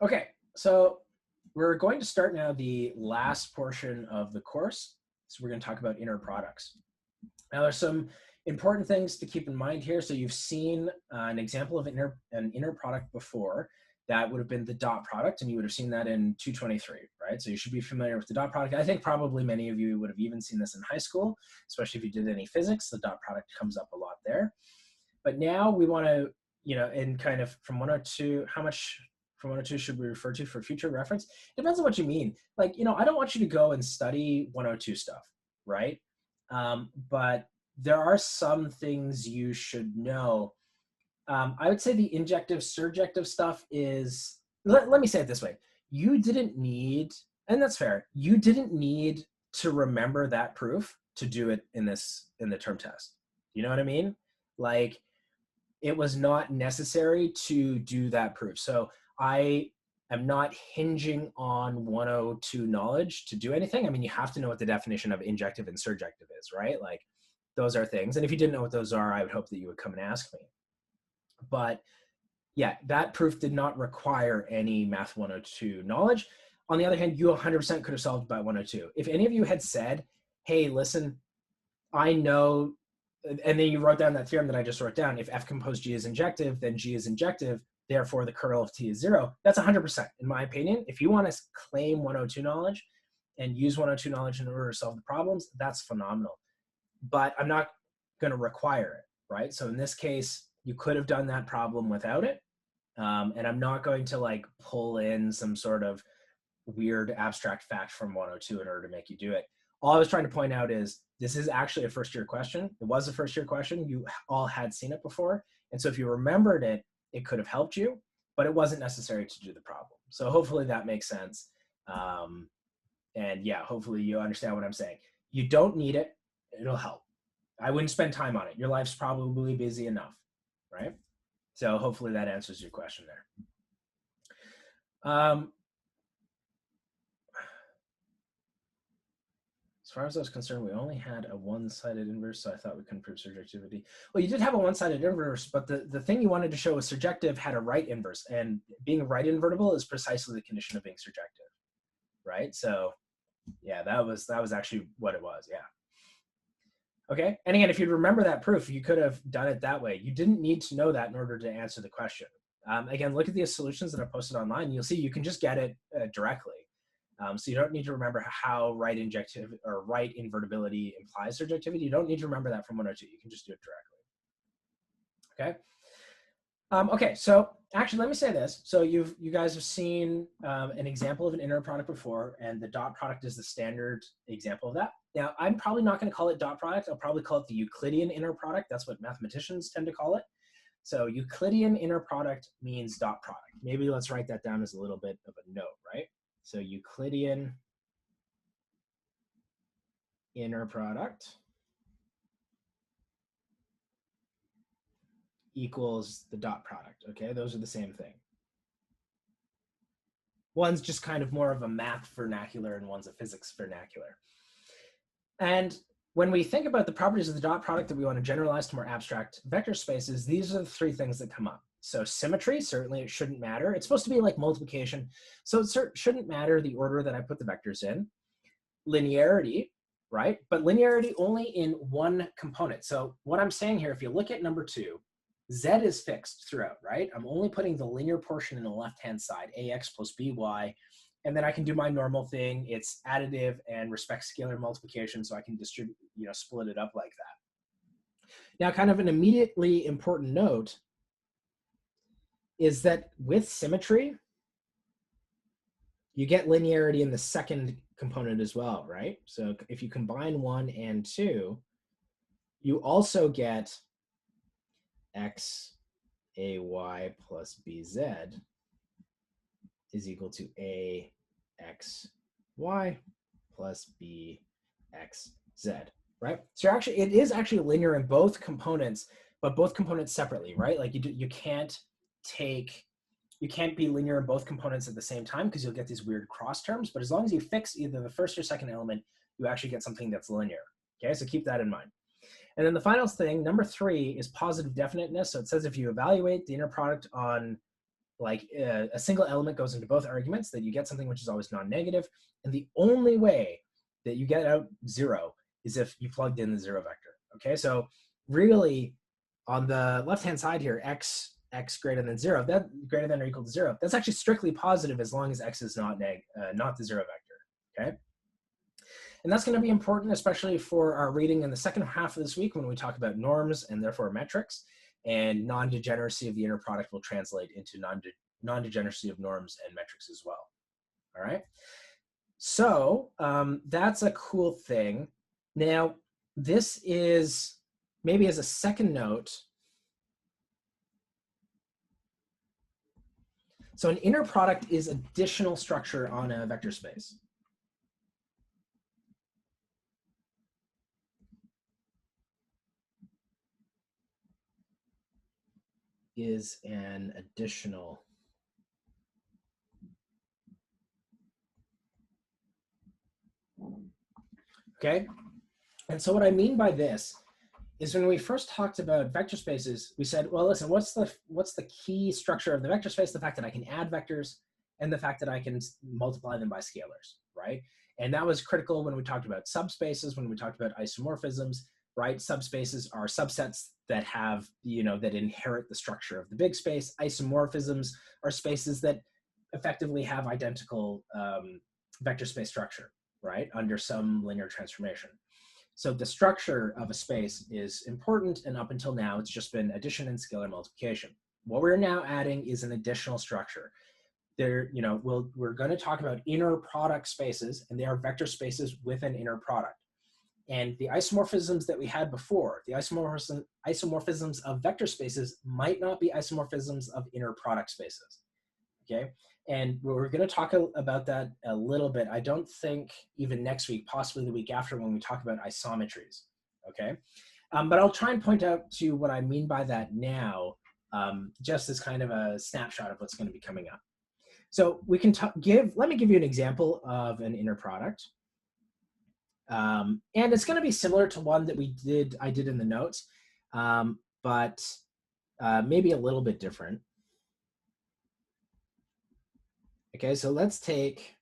Okay, so we're going to start now the last portion of the course. So we're going to talk about inner products. Now there's some important things to keep in mind here. So you've seen an example of an inner product before. That would have been the dot product, and you would have seen that in 223, right? So you should be familiar with the dot product. I think probably many of you would have even seen this in high school, especially if you did any physics. The dot product comes up a lot there. But now we want to, in kind of from 102, how much from 102 should we refer to for future reference? It depends on what you mean. Like, I don't want you to go and study 102 stuff, right? But there are some things you should know. I would say the injective, surjective stuff is, let me say it this way. You didn't need, and that's fair, you didn't need to remember that proof to do it in the term test. You know what I mean? Like, it was not necessary to do that proof. So I am not hinging on 102 knowledge to do anything. I mean, you have to know what the definition of injective and surjective is, right? Like, those are things. And if you didn't know what those are, I would hope that you would come and ask me. But yeah, that proof did not require any Math 102 knowledge. On the other hand, you 100% could have solved by 102. If any of you had said, hey, listen, I know, and then you wrote down that theorem that I just wrote down, if F composed G is injective, then G is injective, therefore the kernel of T is 0. That's 100%, in my opinion. If you want to claim 102 knowledge and use 102 knowledge in order to solve the problems, that's phenomenal. But I'm not going to require it, right? So in this case, you could have done that problem without it. And I'm not going to like pull in some sort of weird abstract fact from 102 in order to make you do it. All I was trying to point out is this is actually a first year question. It was a first year question. You all had seen it before. And so if you remembered it, it could have helped you, but it wasn't necessary to do the problem. So hopefully that makes sense. And yeah, hopefully you understand what I'm saying. You don't need it. It'll help. I wouldn't spend time on it. Your life's probably busy enough, right? So hopefully that answers your question there. As far as I was concerned, we only had a one-sided inverse, so I thought we couldn't prove surjectivity. Well, you did have a one-sided inverse, but the thing you wanted to show was surjective had a right inverse, and being right invertible is precisely the condition of being surjective, right? So yeah, that was actually what it was, yeah. Okay, and again, if you remember that proof, you could have done it that way. You didn't need to know that in order to answer the question. Again, look at the solutions that I posted online. You'll see you can just get it directly. So you don't need to remember how right injective or right invertibility implies surjectivity. You don't need to remember that from 102. You can just do it directly. Okay. Okay, so actually, let me say this. So you guys have seen an example of an inner product before, and the dot product is the standard example of that. Now, I'm probably not going to call it dot product. I'll probably call it the Euclidean inner product. That's what mathematicians tend to call it. So Euclidean inner product means dot product. Maybe let's write that down as a little bit of a note, right? So Euclidean inner product equals the dot product, okay? Those are the same thing. One's just kind of more of a math vernacular and one's a physics vernacular. And when we think about the properties of the dot product that we want to generalize to more abstract vector spaces, these are the three things that come up. So symmetry, certainly it shouldn't matter. It's supposed to be like multiplication. So it shouldn't matter the order that I put the vectors in. Linearity, right? But linearity only in one component. So what I'm saying here, if you look at number 2, Z is fixed throughout, right? I'm only putting the linear portion in the left-hand side, AX plus BY, and then I can do my normal thing. It's additive and respects scalar multiplication, so I can distribute, split it up like that. Now, kind of an immediately important note is that with symmetry, you get linearity in the second component as well, right? So if you combine 1 and 2, you also get x ay plus bz is equal to ax y plus bxz, right? So it is actually linear in both components, but both components separately, right? Like you can't be linear in both components at the same time because you'll get these weird cross terms, but as long as you fix either the first or second element, you actually get something that's linear, okay? So keep that in mind. And then the final thing, number 3, is positive definiteness. So it says if you evaluate the inner product on like a single element goes into both arguments, that you get something which is always non-negative. And the only way that you get out 0 is if you plugged in the 0 vector. Okay, so really on the left-hand side here, x greater than 0, that greater than or equal to 0, that's actually strictly positive as long as x is not the 0 vector. Okay, and that's going to be important, especially for our reading in the second half of this week when we talk about norms and therefore metrics, and non-degeneracy of the inner product will translate into non-degeneracy of norms and metrics as well. All right, so that's a cool thing. Now, this is maybe as a second note. So an inner product is additional structure on a vector space. Is an additional okay. And so what I mean by this is when we first talked about vector spaces, we said, well, listen, what's the key structure of the vector space? The fact that I can add vectors and the fact that I can multiply them by scalars, right? And that was critical when we talked about subspaces, when we talked about isomorphisms, right? Subspaces are subsets that have, that inherit the structure of the big space. Isomorphisms are spaces that effectively have identical vector space structure, right? Under some linear transformation. So the structure of a space is important, and up until now, it's just been addition and scalar multiplication. What we're now adding is an additional structure. We're going to talk about inner product spaces, and they are vector spaces with an inner product. And the isomorphisms that we had before, the isomorphisms of vector spaces might not be isomorphisms of inner product spaces, okay? And we're going to talk about that a little bit. I don't think even next week, possibly the week after when we talk about isometries, okay? But I'll try and point out to what I mean by that now, just as kind of a snapshot of what's going to be coming up. So we can let me give you an example of an inner product. And it's going to be similar to one that I did in the notes, but maybe a little bit different. Okay, so let's take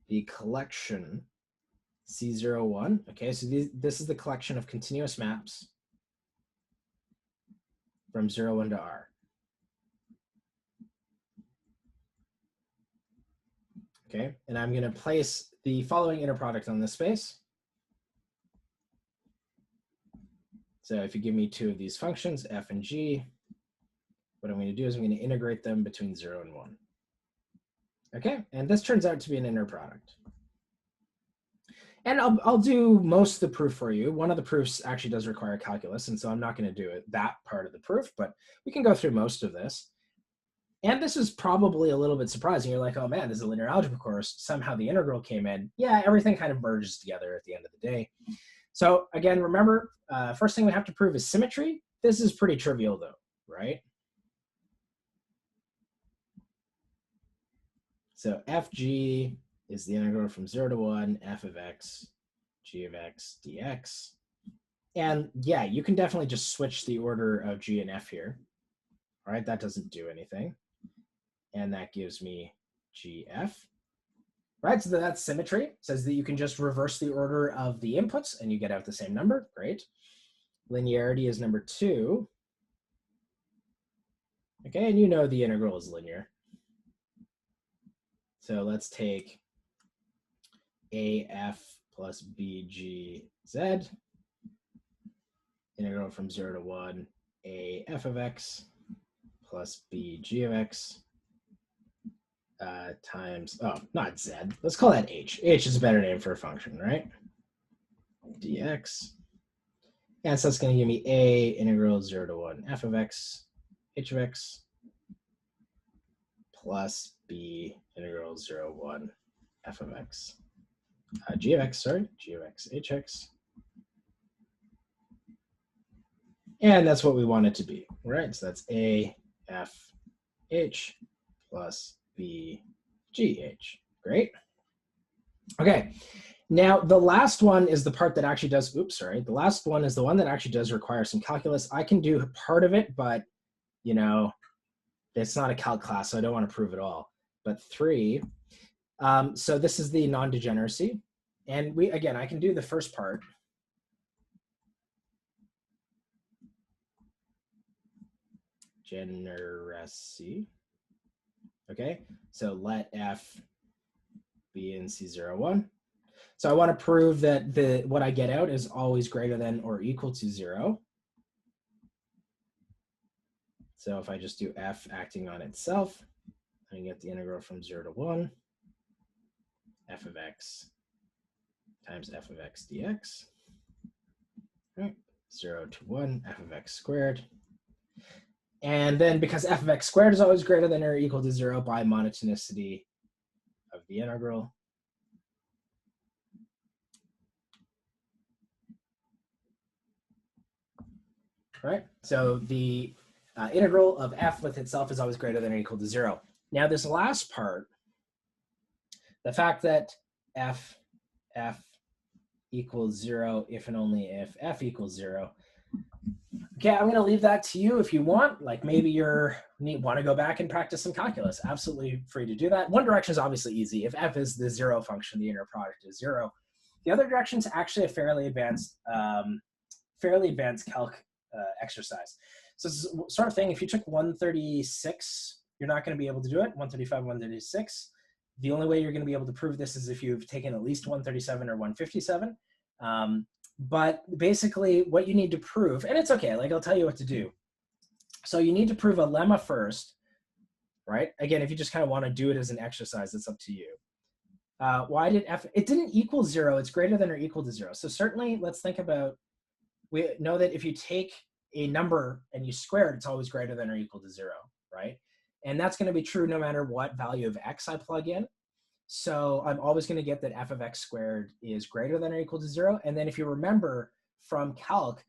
the collection C01. Okay, so this is the collection of continuous maps from 0, 1 to R. Okay, and I'm going to place the following inner product on this space. So if you give me 2 of these functions, f and g, what I'm going to do is I'm going to integrate them between 0 and 1. Okay, and this turns out to be an inner product. And I'll do most of the proof for you. One of the proofs actually does require calculus, and so I'm not going to do that part of the proof, but we can go through most of this. And this is probably a little bit surprising. You're like, oh man, this is a linear algebra course. Somehow the integral came in. Yeah, everything kind of merges together at the end of the day. So again, remember, first thing we have to prove is symmetry. This is pretty trivial though, right? So fg is the integral from 0 to 1, f of x, g of x, dx. And yeah, you can definitely just switch the order of g and f here. All right, that doesn't do anything. And that gives me gf. Right, so that's symmetry. It says that you can just reverse the order of the inputs and you get out the same number. Great. Linearity is number 2. Okay, and you know the integral is linear. So let's take AF plus BGZ, integral from 0 to 1, AF of x plus BG of x times, oh, not Z, let's call that H. H is a better name for a function, right? dx. And so it's going to give me A integral 0 to 1 f of x, h of x, plus B integral 0, 1 f of x. G of x, sorry, g of x, hx. And that's what we want it to be, right? So that's A, F, H plus B, G, H. Great. Okay, now the last one is the part that actually does, oops, sorry. The last one is the one that actually does require some calculus. I can do part of it, but, you know, it's not a calc class, so I don't want to prove it all. But 3, so this is the non-degeneracy. And again, I can do the first part. Degeneracy. Okay, so let F be in C01. So I want to prove that what I get out is always greater than or equal to 0. So if I just do F acting on itself, I get the integral from 0 to 1, f of x times f of x dx. Right. 0 to 1, f of x squared. And then because f of x squared is always greater than or equal to 0 by monotonicity of the integral, right? So the integral of f with itself is always greater than or equal to 0. Now this last part, the fact that f equals 0 if and only if f equals 0. Okay, I'm going to leave that to you if you want. Like maybe you want to go back and practice some calculus. Absolutely free to do that. One direction is obviously easy. If f is the 0 function, the inner product is 0. The other direction is actually a fairly advanced calc exercise. So it's the sort of thing, if you took 136, you're not going to be able to do it. 135, 136. The only way you're going to be able to prove this is if you've taken at least 137 or 157. But basically what you need to prove, and it's okay, like I'll tell you what to do. So you need to prove a lemma first, right? Again, if you just kind of want to do it as an exercise, it's up to you. Why did f, it didn't equal 0, it's greater than or equal to 0. So certainly let's think about, we know that if you take a number and you square it, it's always greater than or equal to 0, right? And that's going to be true no matter what value of x I plug in. So I'm always going to get that f of x squared is greater than or equal to 0. And then if you remember from calc,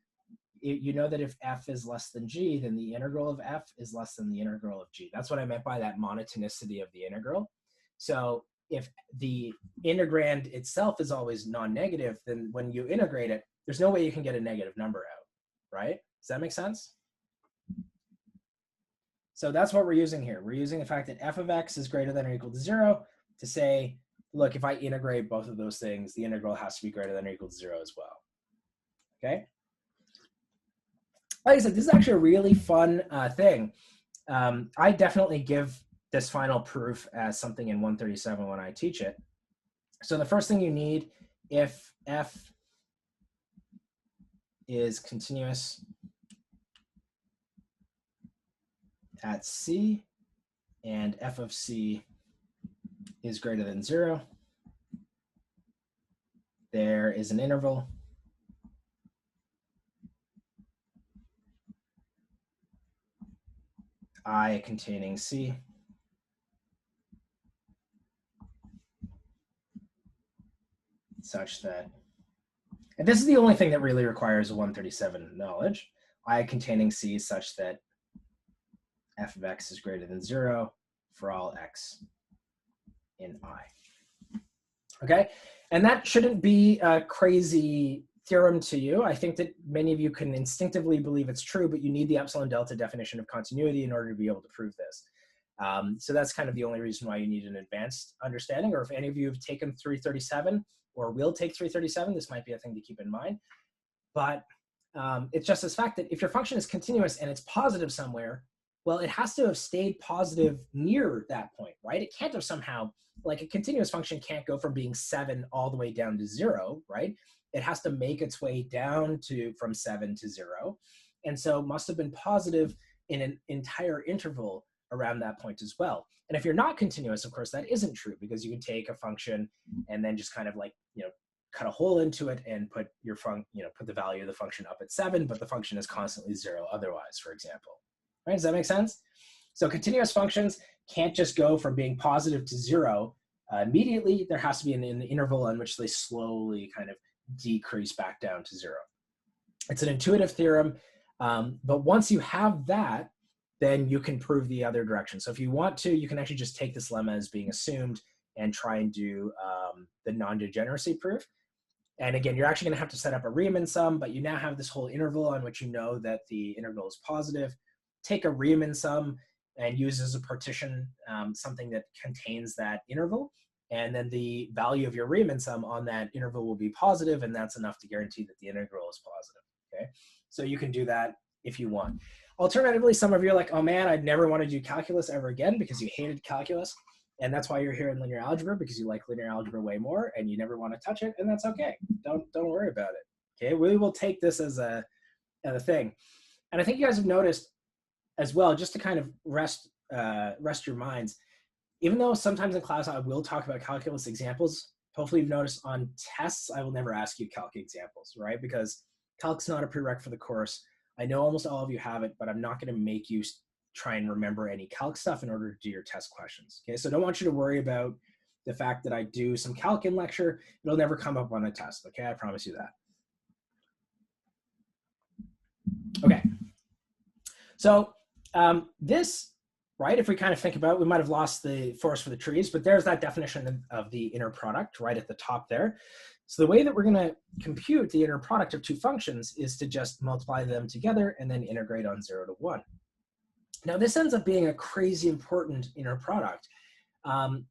you know that if f is less than g, then the integral of f is less than the integral of g. That's what I meant by that monotonicity of the integral. So if the integrand itself is always non-negative, then when you integrate it, there's no way you can get a negative number out, right? Does that make sense? So that's what we're using here. We're using the fact that f of x is greater than or equal to 0 to say, look, if I integrate both of those things, the integral has to be greater than or equal to 0 as well. Okay? Like I said, this is actually a really fun thing. I definitely give this final proof as something in 137 when I teach it. So the first thing you need, if f is continuous at c and f of c is greater than 0, there is an interval I containing c such that, and this is the only thing that really requires a 137 knowledge, I containing c such that f of x is greater than 0 for all x in I. Okay, and that shouldn't be a crazy theorem to you. I think that many of you can instinctively believe it's true, but you need the epsilon delta definition of continuity in order to be able to prove this. So that's kind of the only reason why you need an advanced understanding, or if any of you have taken 337 or will take 337, this might be a thing to keep in mind. But it's just this fact that if your function is continuous and it's positive somewhere, well, it has to have stayed positive near that point, right? It can't have somehow, like a continuous function can't go from being 7 all the way down to 0, right? It has to make its way down from 7 to 0. And so must have been positive in an entire interval around that point as well. And if you're not continuous, of course, that isn't true, because you can take a function and then just kind of like, cut a hole into it and put your put the value of the function up at 7, but the function is constantly 0 otherwise, for example. Right? Does that make sense? So continuous functions can't just go from being positive to 0 immediately. There has to be an interval in which they slowly kind of decrease back down to 0. It's an intuitive theorem, but once you have that, then you can prove the other direction. So if you want to, you can actually just take this lemma as being assumed and try and do the non-degeneracy proof. And again, you're actually going to have to set up a Riemann sum, but you now have this whole interval on which you know that the integral is positive. Take a Riemann sum and use as a partition something that contains that interval. And then the value of your Riemann sum on that interval will be positive, and that's enough to guarantee that the integral is positive, okay? So you can do that if you want. Alternatively, some of you are like, oh man, I'd never want to do calculus ever again because you hated calculus. And that's why you're here in linear algebra, because you like linear algebra way more and you never want to touch it, and that's okay. Don't worry about it, okay? We will take this as a thing. And I think you guys have noticed as well, just to kind of rest your minds, even though sometimes in class I will talk about calculus examples, hopefully you've noticed on tests, I will never ask you calc examples, right? Because calc's not a prereq for the course. I know almost all of you have it, but I'm not going to make you try and remember any calc stuff in order to do your test questions, okay? So I don't want you to worry about the fact that I do some calc in lecture. It'll never come up on a test, okay? I promise you that. Okay. So this, right, if we kind of think about it, we might have lost the forest for the trees, but there's that definition of the inner product right at the top there. So the way that we're going to compute the inner product of two functions is to just multiply them together and then integrate on 0 to 1. Now this ends up being a crazy important inner product.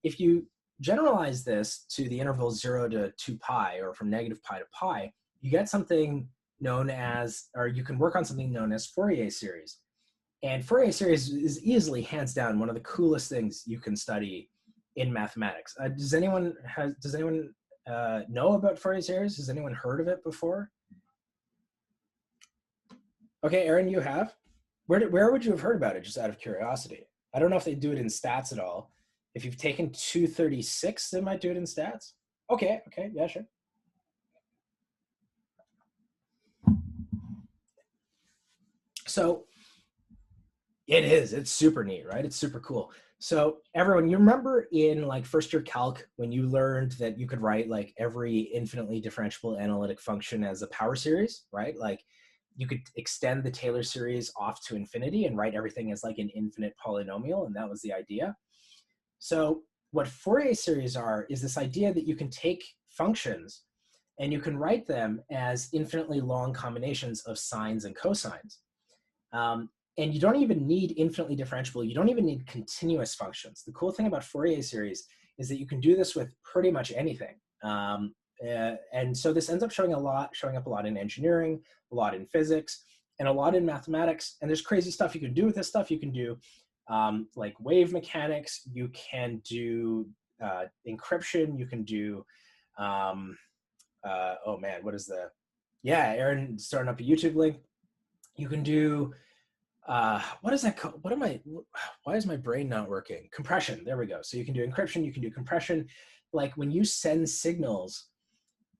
If you generalize this to the interval 0 to 2 pi, or from negative pi to pi, you get something known as, or you can work on something known as Fourier series. And Fourier series is easily, hands down, one of the coolest things you can study in mathematics. Does anyone know about Fourier series? Has anyone heard of it before? Okay, Aaron, you have? Where would you have heard about it, just out of curiosity? I don't know if they do it in stats at all. If you've taken 236, they might do it in stats. Okay, yeah, sure. So it's super neat, right? It's super cool. So everyone, you remember in like first year calc when you learned that you could write like every infinitely differentiable analytic function as a power series, right? Like you could extend the Taylor series off to infinity and write everything as like an infinite polynomial, and that was the idea. So what Fourier series are is this idea that you can take functions and you can write them as infinitely long combinations of sines and cosines. And you don't even need infinitely differentiable. You don't even need continuous functions. The cool thing about Fourier series is that you can do this with pretty much anything. And so this ends up showing up a lot in engineering, a lot in physics, and a lot in mathematics. And there's crazy stuff you can do with this stuff. You can do like wave mechanics. You can do encryption. You can do, oh man, what is the, yeah, Aaron starting up a YouTube link. You can do, what is that called? Why is my brain not working? Compression, there we go. So you can do encryption, you can do compression. Like when you send signals,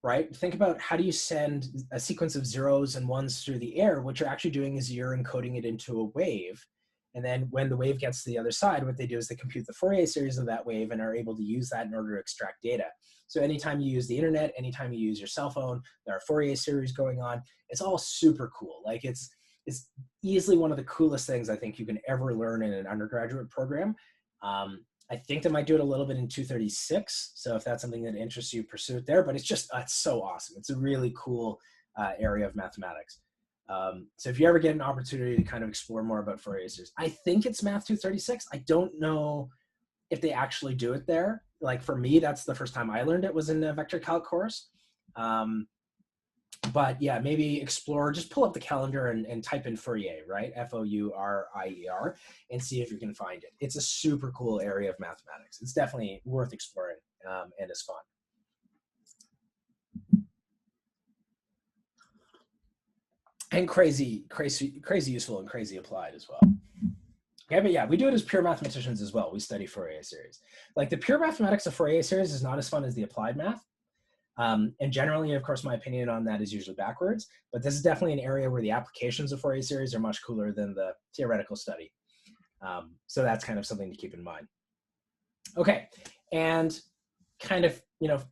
right? Think about how do you send a sequence of zeros and ones through the air? What you're actually doing is you're encoding it into a wave. And then when the wave gets to the other side, what they do is they compute the Fourier series of that wave and are able to use that in order to extract data. So anytime you use the internet, anytime you use your cell phone, there are Fourier series going on. It's all super cool. Like it's easily one of the coolest things I think you can ever learn in an undergraduate program. I think they might do it a little bit in 236. So if that's something that interests you, pursue it there. But it's just, it's so awesome. It's a really cool area of mathematics. So if you ever get an opportunity to kind of explore more about Fourier series, I think it's MAT226. I don't know if they actually do it there. Like for me, that's the first time I learned it was in a vector calc course. But yeah, maybe explore, just pull up the calendar and type in Fourier, right? Fourier, and see if you can find it. It's a super cool area of mathematics. It's definitely worth exploring and it's fun. And crazy useful and crazy applied as well. Okay, but yeah, we do it as pure mathematicians as well. We study Fourier series. Like the pure mathematics of Fourier series is not as fun as the applied math. And generally, of course, my opinion on that is usually backwards, but this is definitely an area where the applications of Fourier series are much cooler than the theoretical study. So that's kind of something to keep in mind. Okay, and kind of,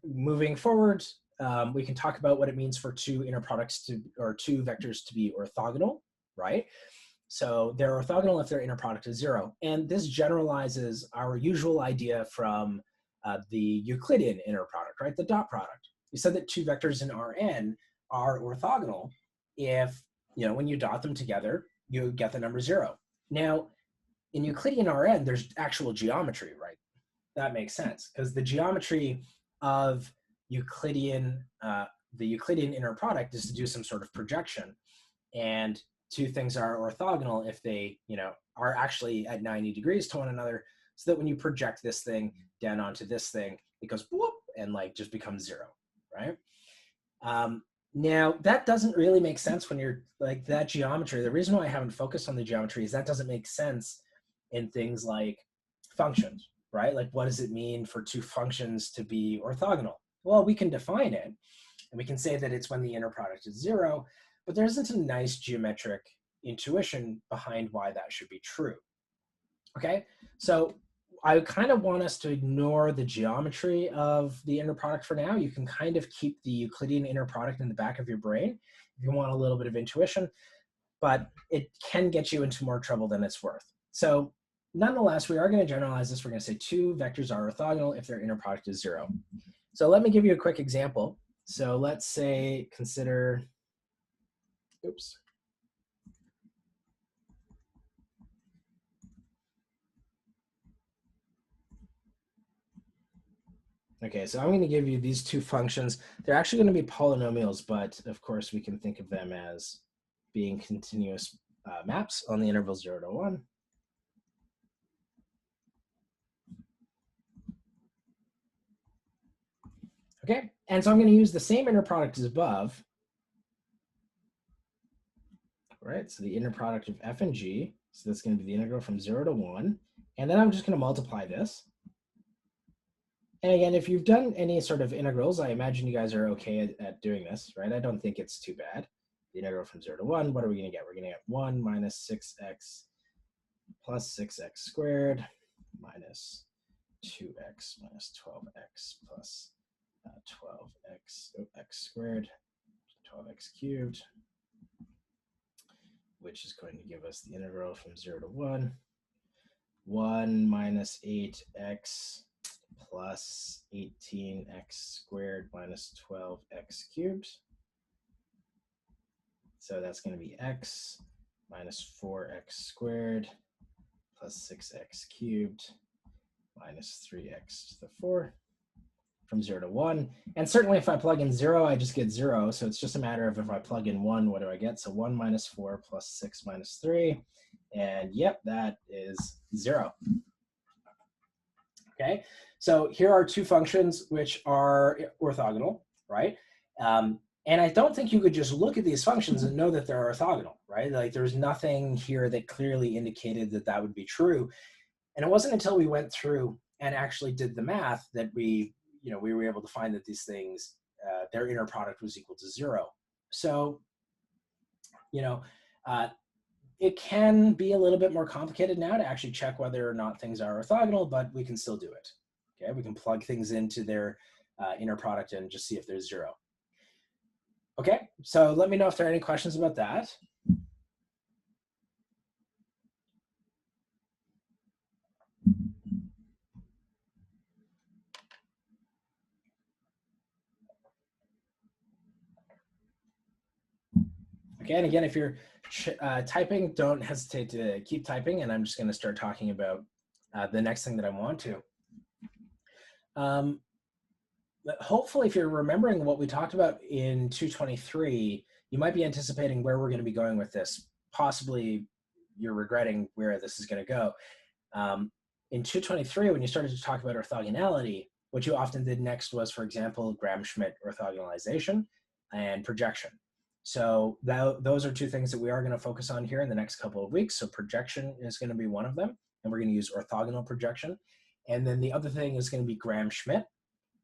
moving forward, we can talk about what it means for two inner products or two vectors to be orthogonal, right? So they're orthogonal if their inner product is 0. And this generalizes our usual idea from the Euclidean inner product, right? The dot product. We said that two vectors in Rn are orthogonal if, when you dot them together, you get the number 0. Now, in Euclidean Rn, there's actual geometry, right? That makes sense, because the geometry of Euclidean, the Euclidean inner product is to do some sort of projection. And two things are orthogonal if they, are actually at 90 degrees to one another, so that when you project this thing down onto this thing, it goes whoop and like just becomes zero, right? Now, that doesn't really make sense when you're like that geometry. The reason why I haven't focused on the geometry is that doesn't make sense in things like functions, right? Like, what does it mean for two functions to be orthogonal? Well, we can define it, and we can say that it's when the inner product is zero, but there isn't a nice geometric intuition behind why that should be true. Okay, so I kind of want us to ignore the geometry of the inner product for now. You can kind of keep the Euclidean inner product in the back of your brain if you want a little bit of intuition, but it can get you into more trouble than it's worth. So nonetheless, we are going to generalize this. We're going to say two vectors are orthogonal if their inner product is zero. So let me give you a quick example. So let's say, consider, oops. Okay, so I'm going to give you these two functions. They're actually going to be polynomials, but of course we can think of them as being continuous maps on the interval 0 to 1. Okay, and so I'm going to use the same inner product as above. All right, so the inner product of f and g, so that's going to be the integral from 0 to 1. And then I'm just going to multiply this. And again, if you've done any sort of integrals, I imagine you guys are okay at doing this, right? I don't think it's too bad. The integral from 0 to 1, what are we going to get? We're going to get 1 minus 6x plus 6x squared minus 2x minus 12x plus 12x x squared, 12x cubed, which is going to give us the integral from 0 to 1, 1 minus 8x plus 18x squared minus 12x cubed. So that's going to be x minus 4x squared plus 6x cubed minus 3x to the 4 from 0 to 1. And certainly if I plug in 0, I just get 0. So it's just a matter of if I plug in 1, what do I get? So 1 minus 4 plus 6 minus 3. And yep, that is 0. Okay, so here are two functions which are orthogonal, right? And I don't think you could just look at these functions and know that they're orthogonal, right? Like there's nothing here that clearly indicated that that would be true. And it wasn't until we went through and actually did the math that we were able to find that these things, their inner product was equal to 0. So, it can be a little bit more complicated now to actually check whether or not things are orthogonal, but we can still do it. Okay, we can plug things into their inner product and just see if there's 0. Okay, so let me know if there are any questions about that. Okay, and again, if you're typing, don't hesitate to keep typing, and I'm just going to start talking about the next thing that I want to. But hopefully, if you're remembering what we talked about in 223, you might be anticipating where we're going to be going with this. Possibly, you're regretting where this is going to go. In 223, when you started to talk about orthogonality, what you often did next was, for example, Gram-Schmidt orthogonalization and projection. So those are two things that we are going to focus on here in the next couple of weeks. So projection is going to be one of them, and we're going to use orthogonal projection. And then the other thing is going to be Gram-Schmidt,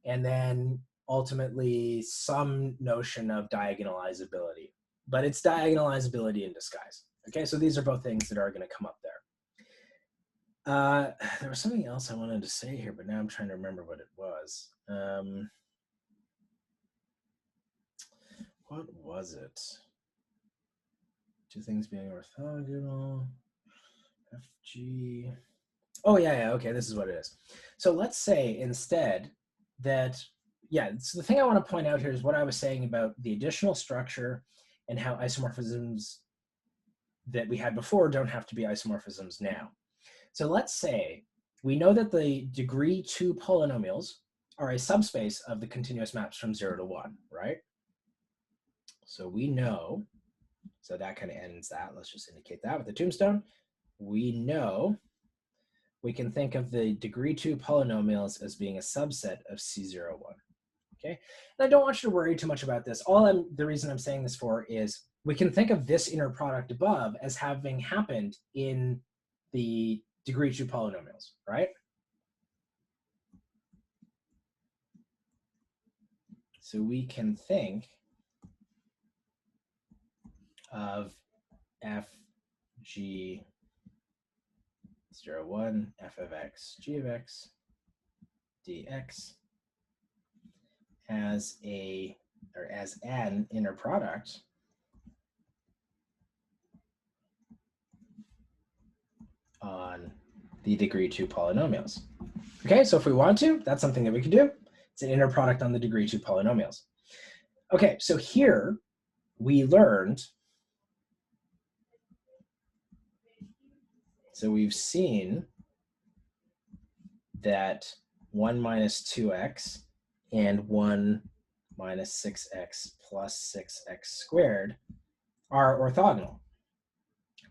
and then ultimately some notion of diagonalizability. But it's diagonalizability in disguise. Okay, so these are both things that are going to come up there. There was something else I wanted to say here, but now I'm trying to remember what it was. What was it? Two things being orthogonal, FG. Oh, yeah, okay, this is what it is. So let's say instead that, so the thing I want to point out here is what I was saying about the additional structure and how isomorphisms that we had before don't have to be isomorphisms now. So let's say we know that the degree 2 polynomials are a subspace of the continuous maps from 0 to 1, right? So we know, so that kind of ends that. Let's just indicate that with the tombstone. We know we can think of the degree 2 polynomials as being a subset of C01. Okay, and I don't want you to worry too much about this. The reason I'm saying this for is we can think of this inner product above as having happened in the degree 2 polynomials, right? So we can think of fg 01 f of x g of x dx as an inner product on the degree 2 polynomials. Okay, so if we want to, that's something that we can do. It's an inner product on the degree 2 polynomials. Okay, so here we learned, so we've seen that 1 minus 2x and 1 minus 6x plus 6x squared are orthogonal,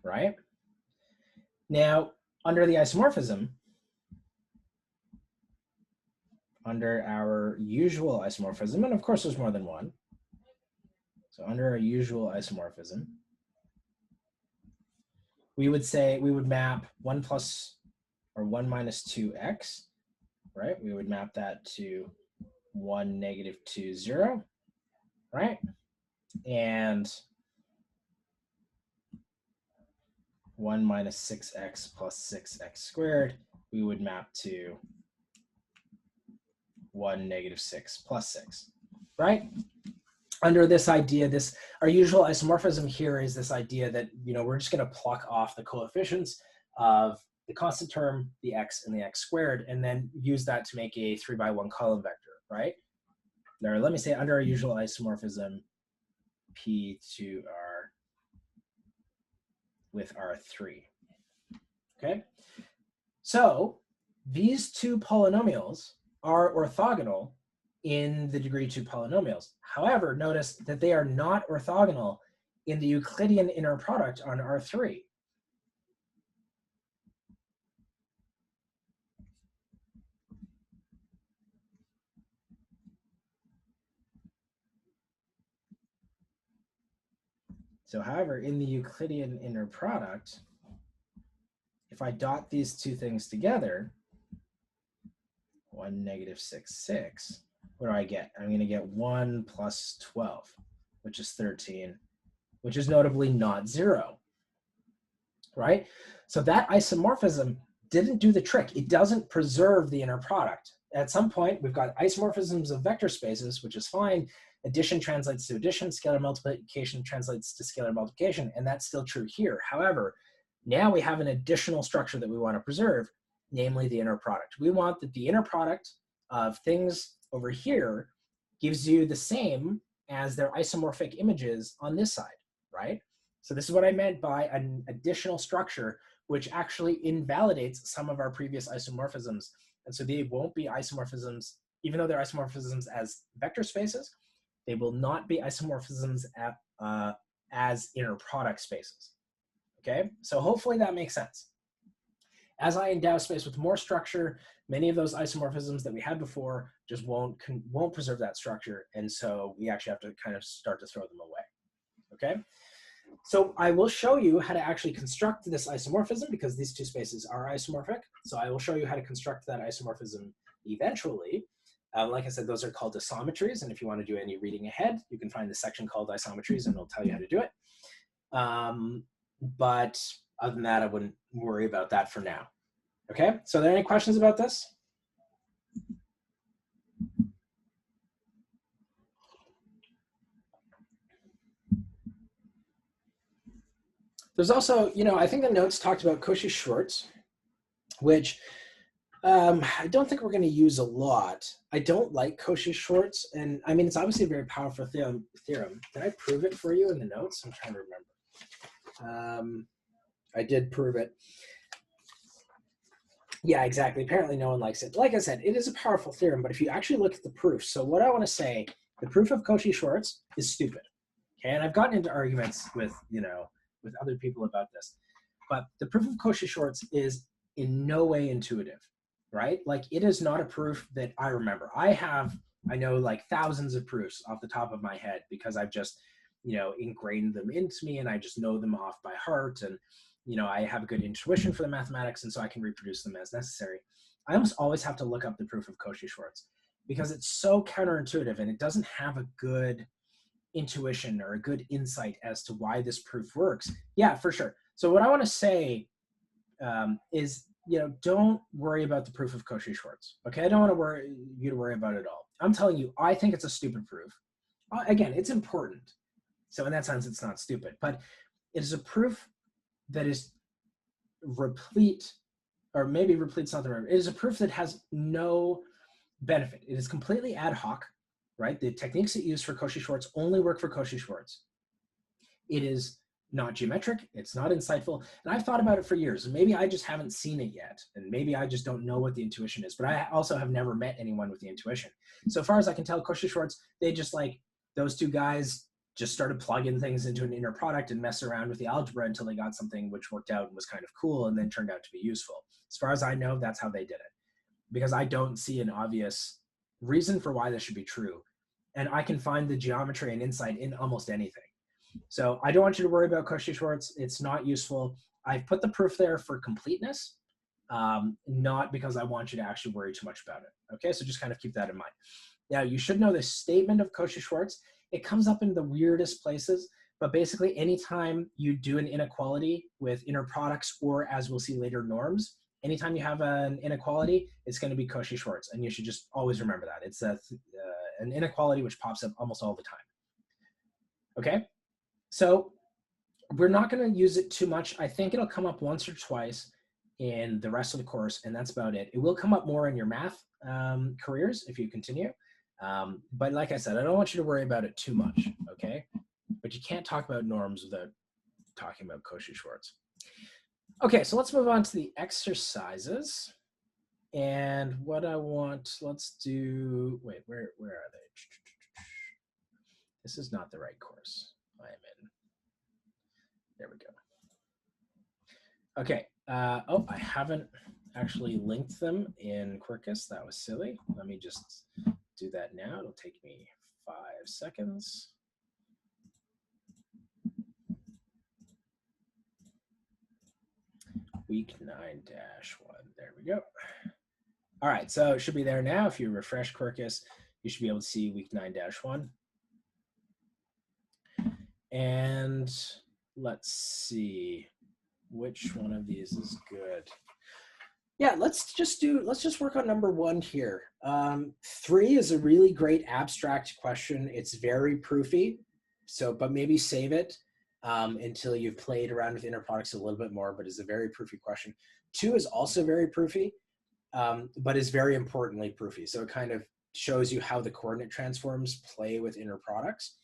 right? Now, under the isomorphism, under our usual isomorphism, and of course there's more than one, so under our usual isomorphism, we would say, we would map 1 minus 2x, right? We would map that to 1, negative 2, 0, right? And 1 minus 6x plus 6x squared, we would map to 1, negative 6 plus 6, right? Under this idea, our usual isomorphism here is this idea that, we're just going to pluck off the coefficients of the constant term, the x, and the x squared, and then use that to make a 3x1 column vector, right? Now, let me say under our usual isomorphism, P to R with R3, okay? So these two polynomials are orthogonal in the degree 2 polynomials. However, notice that they are not orthogonal in the Euclidean inner product on R3. So however, in the Euclidean inner product, if I dot these two things together, 1, negative 6, 6, what do I get? I'm going to get 1 plus 12, which is 13, which is notably not 0, right? So that isomorphism didn't do the trick. It doesn't preserve the inner product. At some point, we've got isomorphisms of vector spaces, which is fine. Addition translates to addition, scalar multiplication translates to scalar multiplication, and that's still true here. However, now we have an additional structure that we want to preserve, namely the inner product. We want that the inner product of things over here gives you the same as their isomorphic images on this side, right? So this is what I meant by an additional structure, which actually invalidates some of our previous isomorphisms. And so they won't be isomorphisms, even though they're isomorphisms as vector spaces, they will not be isomorphisms as inner product spaces. Okay, so hopefully that makes sense. As I endow space with more structure, many of those isomorphisms that we had before just won't preserve that structure, and so we actually have to kind of start to throw them away. Okay, so I will show you how to actually construct this isomorphism because these two spaces are isomorphic. So I will show you how to construct that isomorphism eventually. Like I said, those are called isometries, and if you want to do any reading ahead, you can find the section called isometries, and it'll tell you how to do it. But other than that, I wouldn't worry about that for now. Okay, so are there any questions about this? There's also, I think the notes talked about Cauchy-Schwarz, which I don't think we're going to use a lot. I don't like Cauchy-Schwarz, and I mean, it's obviously a very powerful theorem. Did I prove it for you in the notes? I'm trying to remember. I did prove it. Yeah, exactly. Apparently no one likes it. Like I said, it is a powerful theorem, but if you actually look at the proof, so what I want to say, the proof of Cauchy-Schwarz is stupid. Okay, and I've gotten into arguments with, with other people about this, but the proof of Cauchy-Schwarz is in no way intuitive, right? Like it is not a proof that I remember. I know like thousands of proofs off the top of my head because I've just, ingrained them into me and I just know them off by heart. And, I have a good intuition for the mathematics and so I can reproduce them as necessary. I almost always have to look up the proof of Cauchy-Schwarz because it's so counterintuitive and it doesn't have a good intuition or a good insight as to why this proof works. Yeah, for sure. So what I want to say is, don't worry about the proof of Cauchy-Schwarz. Okay, I don't want you to worry about it at all. I'm telling you, I think it's a stupid proof. Again, it's important. So in that sense, it's not stupid, but it is a proof that is replete, or maybe replete's not the right word. It is a proof that has no benefit. It is completely ad hoc, right? The techniques it used for Cauchy-Schwarz only work for Cauchy-Schwarz. It is not geometric, it's not insightful, and I've thought about it for years, and maybe I just haven't seen it yet, and maybe I just don't know what the intuition is, but I also have never met anyone with the intuition. So far as I can tell, Cauchy-Schwarz, they just those two guys just started plugging things into an inner product and mess around with the algebra until they got something which worked out and was kind of cool and then turned out to be useful. As far as I know, that's how they did it, because I don't see an obvious reason for why this should be true. And I can find the geometry and insight in almost anything. So I don't want you to worry about Cauchy-Schwarz. It's not useful. I've put the proof there for completeness, not because I want you to actually worry too much about it. Okay, so just kind of keep that in mind. Now, you should know the statement of Cauchy-Schwarz. It comes up in the weirdest places, but basically anytime you do an inequality with inner products or, as we'll see later, norms, anytime you have an inequality, it's going to be Cauchy-Schwarz, and you should just always remember that. It's an inequality which pops up almost all the time. Okay? So we're not going to use it too much. I think it'll come up once or twice in the rest of the course, and that's about it. It will come up more in your math careers if you continue. But like I said, I don't want you to worry about it too much, okay? But you can't talk about norms without talking about Cauchy-Schwarz. Okay, so let's move on to the exercises. And what I want, let's do, wait, where are they? This is not the right course I am in. There we go. Okay. Oh, I haven't actually linked them in Quarkus. That was silly. Let me just do that now. It'll take me 5 seconds. Week 9-1. There we go. All right, so it should be there now. If you refresh Quarkus, you should be able to see week 9-1. And let's see which one of these is good. Yeah, let's just work on number 1 here. 3 is a really great abstract question. It's very proofy, but maybe save it until you've played around with inner products a little bit more, but is a very proofy question. 2 is also very proofy, but is very importantly proofy. So it kind of shows you how the coordinate transforms play with inner products,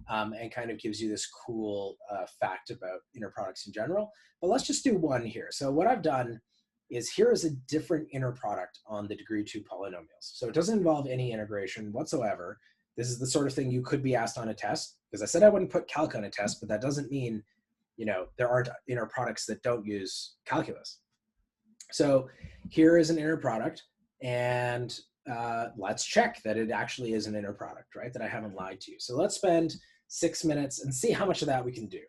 and kind of gives you this cool fact about inner products in general. But let's just do 1 here. So what I've done is here is a different inner product on the degree 2 polynomials. So it doesn't involve any integration whatsoever. This is the sort of thing you could be asked on a test, because I said I wouldn't put calc on a test, but that doesn't mean, there aren't inner products that don't use calculus. So here is an inner product, and let's check that it actually is an inner product, right? That I haven't lied to you. So let's spend 6 minutes and see how much of that we can do.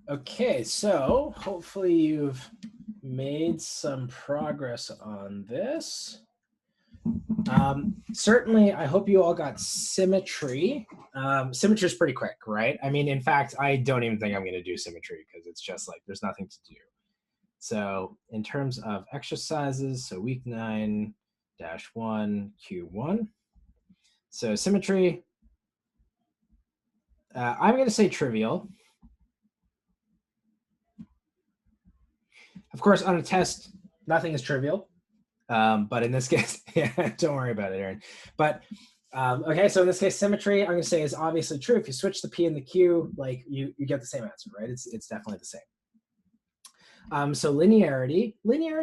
Okay, so hopefully you've made some progress on this. Certainly, I hope you all got symmetry. Symmetry is pretty quick, right? I mean, in fact, I don't even think I'm going to do symmetry because it's just like there's nothing to do. So in terms of exercises, so week 9-1 Q1. So symmetry, I'm going to say trivial. Of course, on a test, nothing is trivial. But in this case, yeah, don't worry about it, Aaron. But okay, so in this case, symmetry, I'm going to say is obviously true. If you switch the P and the Q, like you get the same answer, right? It's definitely the same. So linearity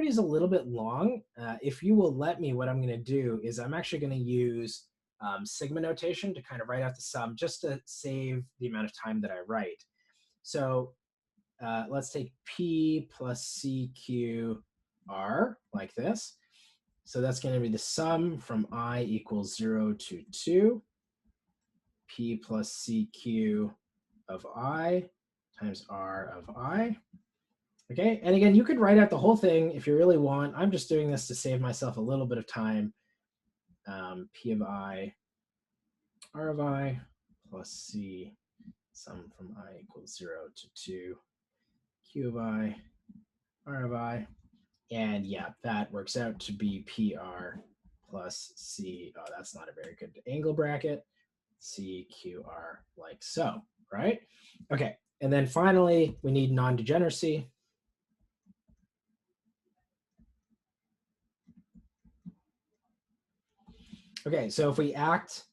is a little bit long. If you will let me, what I'm going to do is I'm actually going to use sigma notation to kind of write out the sum just to save the amount of time that I write. So let's take P plus CQ R like this. So that's going to be the sum from I equals 0 to 2, P plus CQ of I times R of I. Okay, and again, you could write out the whole thing if you really want. I'm just doing this to save myself a little bit of time. P of I, R of I, plus C, sum from I equals 0 to 2, Q of I, R of I. And yeah, that works out to be PR plus C. Oh, that's not a very good angle bracket. CQR like so, right? Okay, and then finally, we need non-degeneracy. Okay, so if we act,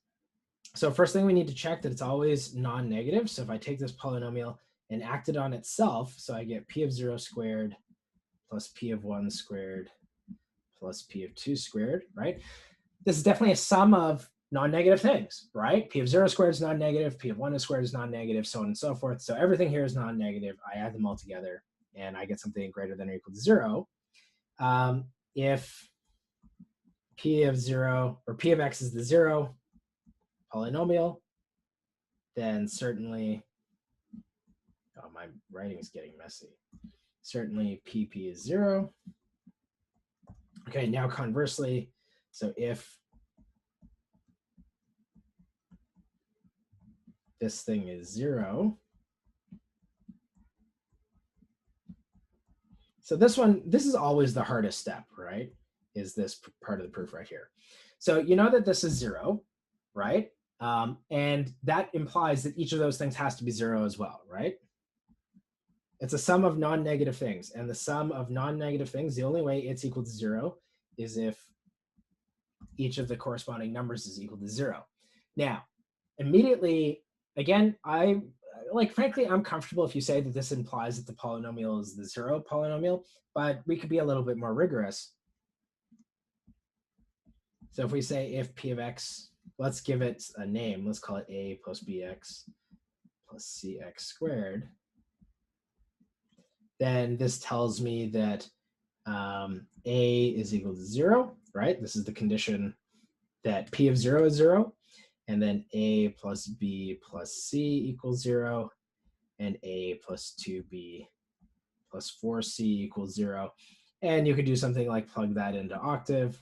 so first thing we need to check that it's always non-negative. So if I take this polynomial and act it on itself, so I get P of 0 squared plus P of 1 squared plus P of 2 squared, right? This is definitely a sum of non-negative things, right? P of 0 squared is non-negative, P of 1 squared is non-negative, so on and so forth. So everything here is non-negative. I add them all together, and I get something greater than or equal to 0. If P of 0, or P of x is the 0 polynomial, then certainly, oh, my writing is getting messy. Certainly PP is 0. Okay, now conversely, so if this thing is 0, so this is always the hardest step, right? Is this part of the proof right here. So you know that this is 0, right? And that implies that each of those things has to be 0 as well, right? It's a sum of non-negative things. And the sum of non-negative things, the only way it's equal to 0 is if each of the corresponding numbers is equal to 0. Now, immediately, again, frankly, I'm comfortable if you say that this implies that the polynomial is the 0 polynomial, but we could be a little bit more rigorous. So if we say if P of x, let's give it a name. Let's call it A plus BX plus CX squared. Then this tells me that A is equal to 0, right? This is the condition that P of 0 is 0. And then A plus B plus C equals 0. And A plus 2B plus 4C equals 0. And you could do something like plug that into octave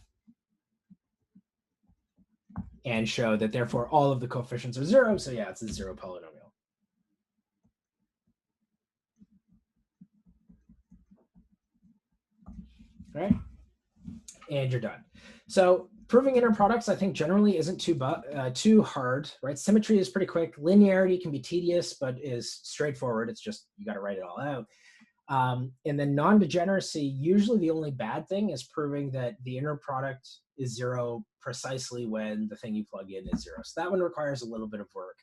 and show that therefore all of the coefficients are 0. So yeah, it's a 0 polynomial. All right, and you're done. So proving inner products, I think, generally isn't too hard, right? Symmetry is pretty quick. Linearity can be tedious, but is straightforward. It's just you got to write it all out. And then non-degeneracy, usually the only bad thing is proving that the inner product is 0 precisely when the thing you plug in is 0. So that one requires a little bit of work,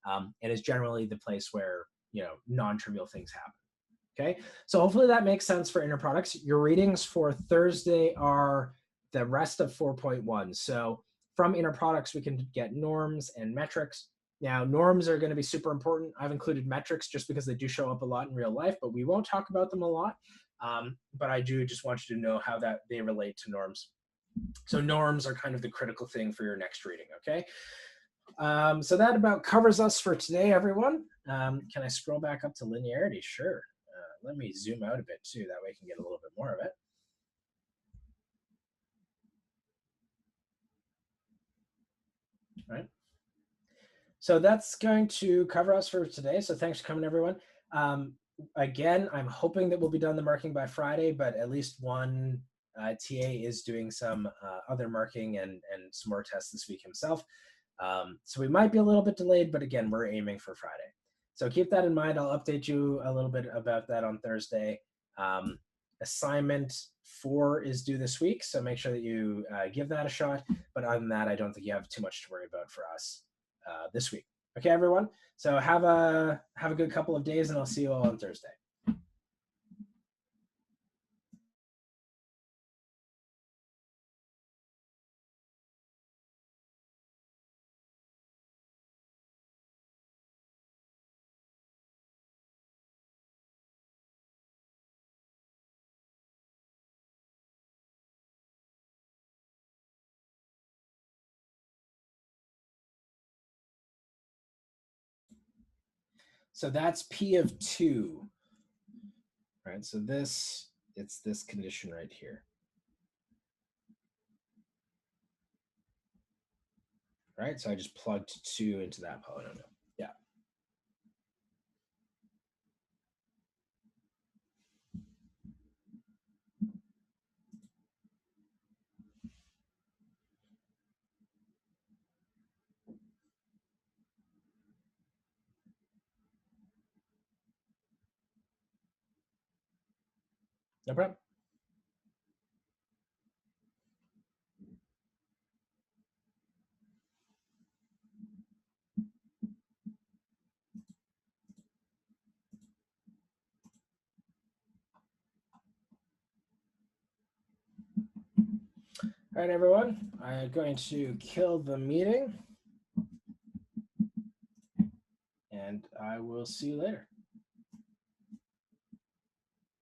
and is generally the place where non-trivial things happen. Okay, so hopefully that makes sense for inner products. Your readings for Thursday are the rest of 4.1. So from inner products, we can get norms and metrics. Now, norms are going to be super important. I've included metrics just because they do show up a lot in real life, but we won't talk about them a lot. But I do just want you to know how that they relate to norms. So norms are kind of the critical thing for your next reading, okay? So that about covers us for today, everyone. Can I scroll back up to linearity? Sure. Let me zoom out a bit too. That way I can get a little bit more of it. Right. So that's going to cover us for today. So thanks for coming, everyone. Again, I'm hoping that we'll be done the marking by Friday, but at least one TA is doing some other marking and some more tests this week himself. So we might be a little bit delayed, but again, we're aiming for Friday. So keep that in mind. I'll update you a little bit about that on Thursday. Assignment 4 is due this week, so make sure that you give that a shot. But other than that, I don't think you have too much to worry about for us this week. Okay, everyone. So have a good couple of days, and I'll see you all on Thursday. So that's P of 2. Right. So it's this condition right here. Right. So I just plugged 2 into that polynomial. Yeah. No problem. All right, everyone. I'm going to kill the meeting, and I will see you later.